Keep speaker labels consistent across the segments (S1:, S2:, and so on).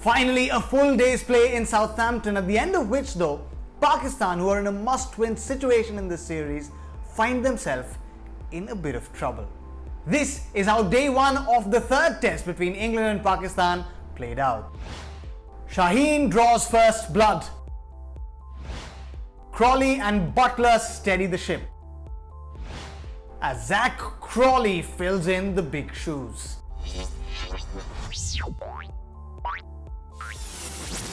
S1: Finally, a full day's play in Southampton, at the end of which though, Pakistan, who are in a must-win situation in this series, find themselves in a bit of trouble. This is how day one of the third test between England and Pakistan played out. Shaheen draws first blood. Crawley and Buttler steady the ship, as Zak Crawley fills in the big shoes.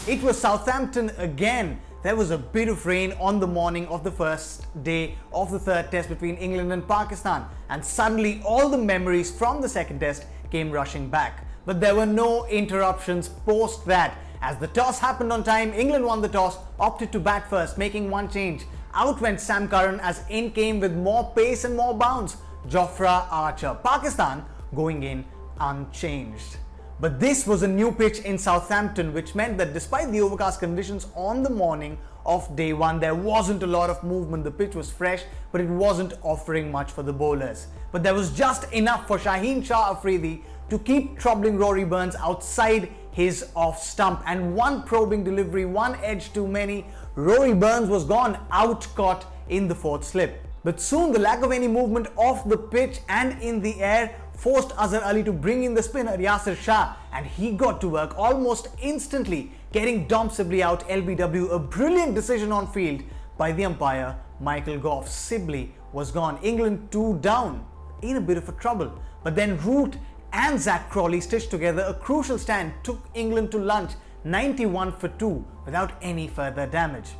S1: It was Southampton again. There was a bit of rain on the morning of the first day of the third test between England and Pakistan, and suddenly all the memories from the second test came rushing back. But there were no interruptions post that. As the toss happened on time, England won the toss, opted to bat first, making one change. Out went Sam Curran, as in came with more pace and more bounce Jofra Archer. Pakistan going in unchanged. But this was a new pitch in Southampton, which meant that despite the overcast conditions on the morning of day one, there wasn't a lot of movement. The pitch was fresh, but it wasn't offering much for the bowlers. But there was just enough for Shaheen Shah Afridi to keep troubling Rory Burns outside his off stump, and one probing delivery, one edge too many. Rory Burns was gone, out caught in the fourth slip. But soon the lack of any movement off the pitch and in the air forced Azhar Ali to bring in the spinner Yasir Shah, and he got to work almost instantly, getting Dom Sibley out LBW. A brilliant decision on field by the umpire Michael Goff. Sibley was gone. England 2 down, in a bit of a trouble. But then Root and Zak Crawley stitched together a crucial stand, took England to lunch 91 for 2 without any further damage.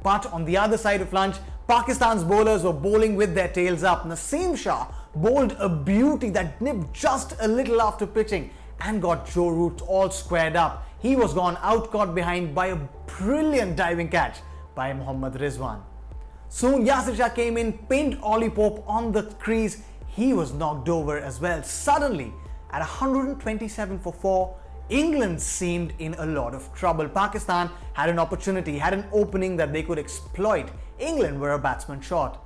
S1: But on the other side of lunch, Pakistan's bowlers were bowling with their tails up. Naseem Shah bowled a beauty that nipped just a little after pitching and got Joe Root all squared up. He was gone, out caught behind by a brilliant diving catch by Mohammad Rizwan. Soon Yasir Shah came in, pinned Ollie Pope on the crease. He was knocked over as well. Suddenly, at 127 for 4, England seemed in a lot of trouble. Pakistan had an opportunity, had an opening that they could exploit. England were a batsman short.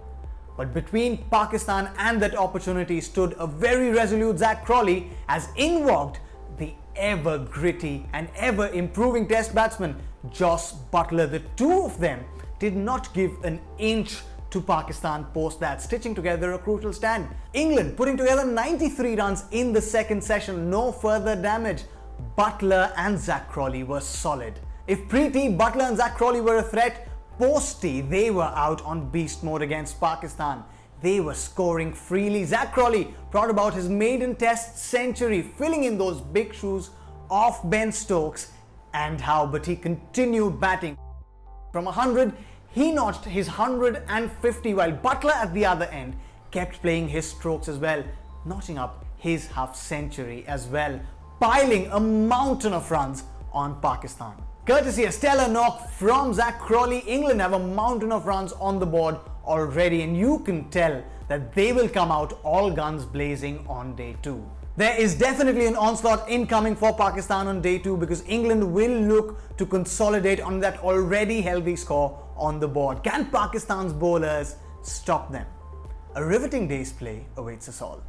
S1: But between Pakistan and that opportunity stood a very resolute Zak Crawley, as in walked the ever gritty and ever improving test batsman Jos Buttler. The two of them did not give an inch to Pakistan post that, stitching together a crucial stand. England putting together 93 runs in the second session, no further damage. Buttler and Zak Crawley were solid. If pre-T, Buttler and Zak Crawley were a threat, post-T, they were out on beast mode against Pakistan. They were scoring freely. Zak Crawley brought about his maiden test century, filling in those big shoes of Ben Stokes, and how but he continued batting. From 100, he notched his 150, while Buttler at the other end kept playing his strokes as well, notching up his half century as well, piling a mountain of runs on Pakistan. Courtesy a stellar knock from Zak Crawley, England have a mountain of runs on the board already, and you can tell that they will come out all guns blazing on day 2. There is definitely an onslaught incoming for Pakistan on day 2, because England will look to consolidate on that already healthy score on the board. Can Pakistan's bowlers stop them? A riveting day's play awaits us all.